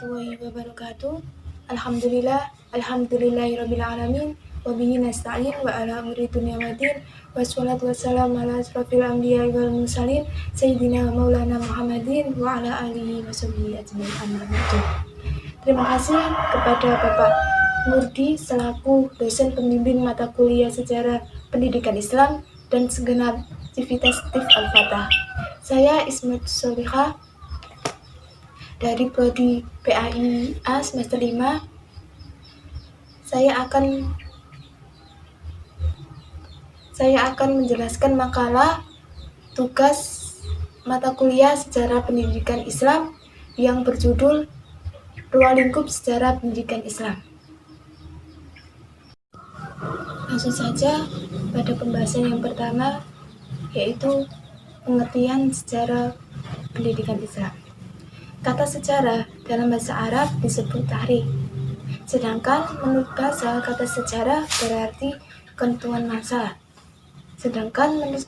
warahmatullahi wabarakatuh. Alhamdulillahirrabbilalamin. Wabihi nasta'in wa ala amri dunya waddin. Wassalatu wassalamu ala asrafil anbiya'i wal mursalin Sayyidina Maulana Muhammadin wa ala alihi wa sahbihi ajma'in. Amma ba'du. Terima kasih kepada Bapak Nurdi selaku dosen pembimbing mata kuliah Sejarah Pendidikan Islam dan segenap aktivitas TIF Al-Fatah. Saya Ismet Solihah dari Prodi PAIA semester 5. Saya akan menjelaskan makalah tugas mata kuliah Sejarah Pendidikan Islam yang berjudul Ruang Lingkup Sejarah Pendidikan Islam. Langsung saja pada pembahasan yang pertama, yaitu pengertian sejarah pendidikan Islam. Kata sejarah dalam bahasa Arab disebut tarikh, sedangkan menurut bahasa kata sejarah berarti ketentuan masa. Sedangkan menurut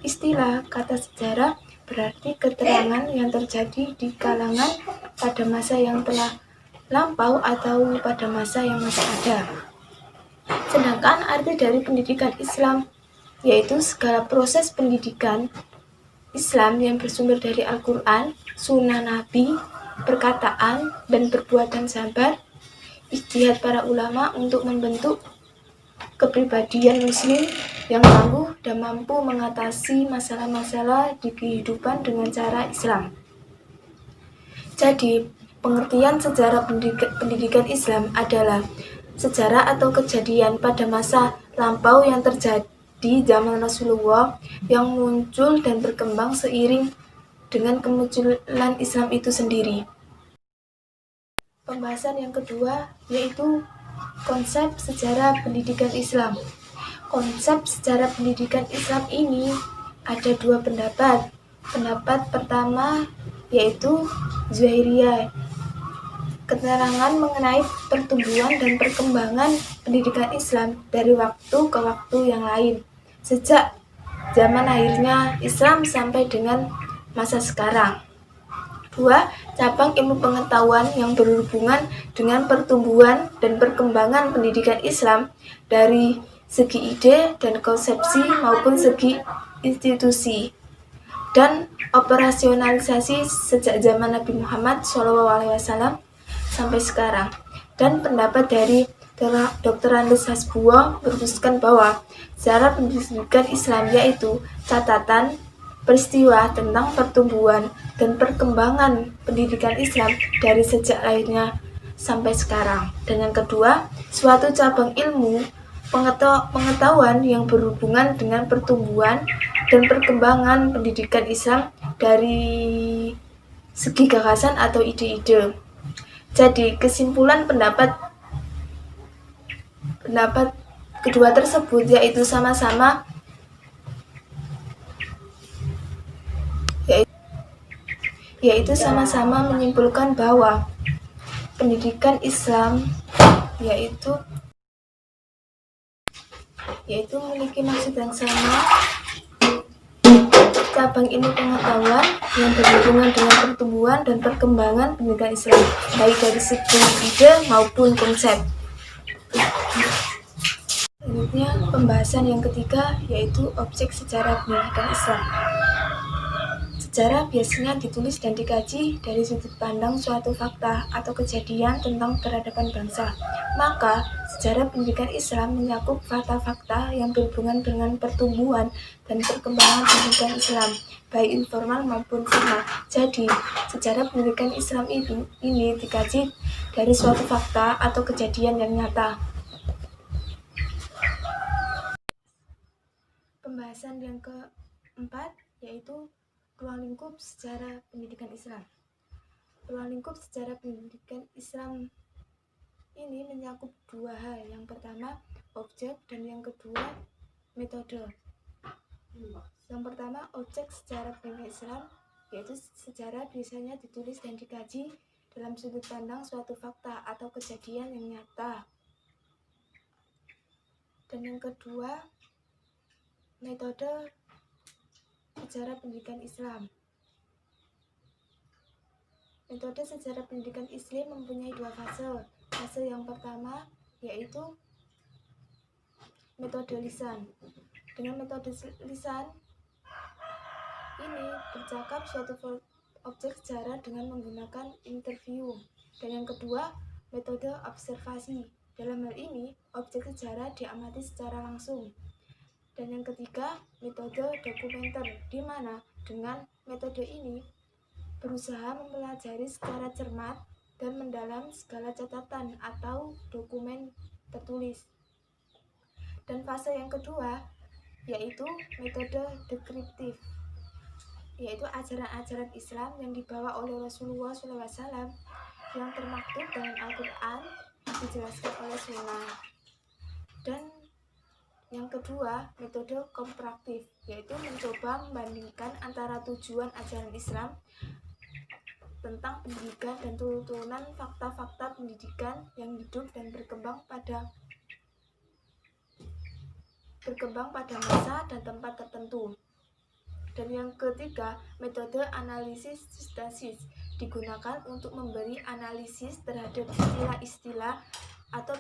istilah kata sejarah berarti keterangan yang terjadi di kalangan pada masa yang telah lampau atau pada masa yang masih ada. Sedangkan arti dari pendidikan Islam yaitu segala proses pendidikan Islam yang bersumber dari Al-Quran, Sunnah Nabi, perkataan dan perbuatan sahabat, ijtihad para ulama untuk membentuk kepribadian muslim yang tangguh dan mampu mengatasi masalah-masalah di kehidupan dengan cara Islam. Jadi, pengertian sejarah pendidikan Islam adalah sejarah atau kejadian pada masa lampau yang terjadi zaman Rasulullah yang muncul dan berkembang seiring dengan kemunculan Islam itu sendiri. Pembahasan yang kedua yaitu konsep sejarah pendidikan Islam. Konsep sejarah pendidikan Islam ini ada dua pendapat. Pendapat pertama yaitu Zuhairiyah, keterangan mengenai pertumbuhan dan perkembangan pendidikan Islam dari waktu ke waktu yang lain, sejak zaman lahirnya Islam sampai dengan masa sekarang. Dua, cabang ilmu pengetahuan yang berhubungan dengan pertumbuhan dan perkembangan pendidikan Islam dari segi ide dan konsepsi maupun segi institusi dan operasionalisasi sejak zaman Nabi Muhammad SAW sampai sekarang. Dan pendapat dari Dr. Andes Hasbuo merumuskan bahwa sejarah pendidikan Islam yaitu catatan peristiwa tentang pertumbuhan dan perkembangan pendidikan Islam dari sejak lahirnya sampai sekarang. Dan yang kedua, suatu cabang ilmu pengetahuan yang berhubungan dengan pertumbuhan dan perkembangan pendidikan Islam dari segi gagasan atau ide-ide. Jadi, kesimpulan pendapat kedua tersebut yaitu sama-sama menyimpulkan bahwa pendidikan Islam yaitu memiliki maksud yang sama, cabang ilmu pengetahuan yang berhubungan dengan pertumbuhan dan perkembangan pendidikan Islam, baik dari segi ide maupun konsep. Selanjutnya, pembahasan yang ketiga yaitu objek sejarah pendidikan Islam. Sejarah biasanya ditulis dan dikaji dari sudut pandang suatu fakta atau kejadian tentang peradaban bangsa. Maka, sejarah pendidikan Islam mencakup fakta-fakta yang berhubungan dengan pertumbuhan dan perkembangan pendidikan Islam, baik informal maupun formal. Jadi, sejarah pendidikan Islam ini dikaji dari suatu fakta atau kejadian yang nyata. Pembahasan yang keempat yaitu ruang lingkup sejarah pendidikan Islam. Ruang lingkup sejarah pendidikan Islam ini mencakup dua hal. Yang pertama, objek, dan yang kedua, metode. Yang pertama, objek sejarah pendidikan Islam, yaitu sejarah biasanya ditulis dan dikaji dalam sudut pandang suatu fakta atau kejadian yang nyata. Dan yang kedua, metode sejarah pendidikan Islam. Metode sejarah pendidikan Islam mempunyai dua fase. Fase yang pertama yaitu metode lisan. Dengan metode lisan ini bercakap suatu objek sejarah dengan menggunakan interview. Dan yang kedua, metode observasi. Dalam hal ini, objek sejarah diamati secara langsung. Dan yang ketiga, metode dokumenter, di mana dengan metode ini berusaha mempelajari secara cermat dan mendalam segala catatan atau dokumen tertulis. Dan fase yang kedua yaitu metode deskriptif, yaitu ajaran-ajaran Islam yang dibawa oleh Rasulullah SAW yang termaktub dalam Al-Quran dijelaskan oleh Sunnah. Dan yang kedua, metode komparatif, yaitu mencoba membandingkan antara tujuan ajaran Islam tentang pendidikan dan turunan fakta-fakta pendidikan yang hidup dan berkembang pada masa dan tempat tertentu. Dan yang ketiga, metode analisis sintesis digunakan untuk memberi analisis terhadap istilah-istilah atau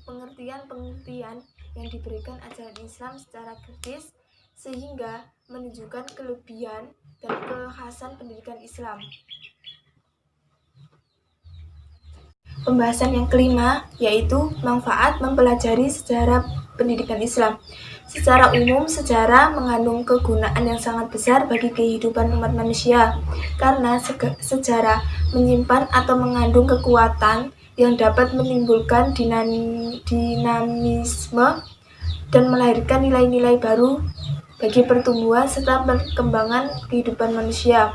pengertian-pengertian yang diberikan ajaran Islam secara kritis sehingga menunjukkan kelebihan dan kekhasan pendidikan Islam. Pembahasan yang kelima yaitu manfaat mempelajari sejarah pendidikan Islam. Secara umum, sejarah mengandung kegunaan yang sangat besar bagi kehidupan umat manusia karena sejarah menyimpan atau mengandung kekuatan yang dapat menimbulkan dinamisme dan melahirkan nilai-nilai baru bagi pertumbuhan serta perkembangan kehidupan manusia.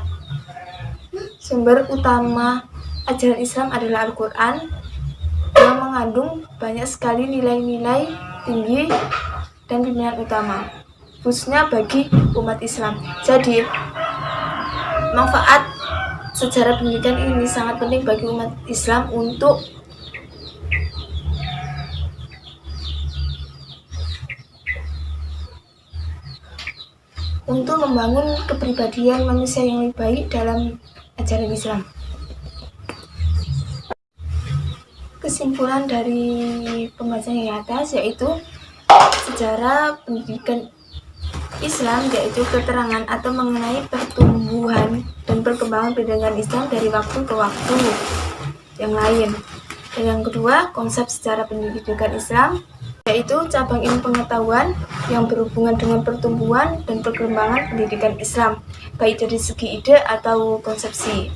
Sumber utama ajaran Islam adalah Al-Quran yang mengandung banyak sekali nilai-nilai tinggi dan pimpinan utama, khususnya bagi umat Islam. Jadi, manfaat sejarah pendidikan ini sangat penting bagi umat Islam untuk membangun kepribadian manusia yang lebih baik dalam ajaran Islam. Kesimpulan dari pembahasan yang atas yaitu sejarah pendidikan Islam yaitu keterangan atau mengenai pertumbuhan dan perkembangan pendidikan Islam dari waktu ke waktu yang lain. Dan yang kedua, konsep sejarah pendidikan Islam yaitu cabang ilmu pengetahuan yang berhubungan dengan pertumbuhan dan perkembangan pendidikan Islam, baik dari segi ide atau konsepsi.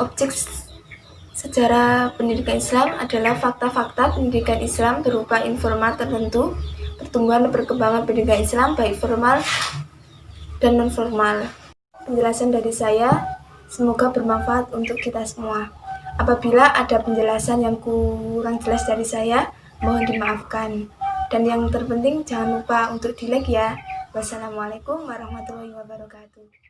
Objek sejarah pendidikan Islam adalah fakta-fakta pendidikan Islam berupa informal tertentu, pertumbuhan dan perkembangan pendidikan Islam baik formal dan non-formal. Penjelasan dari saya semoga bermanfaat untuk kita semua. Apabila ada penjelasan yang kurang jelas dari saya, mohon dimaafkan. Dan yang terpenting jangan lupa untuk di-like ya. Wassalamualaikum warahmatullahi wabarakatuh.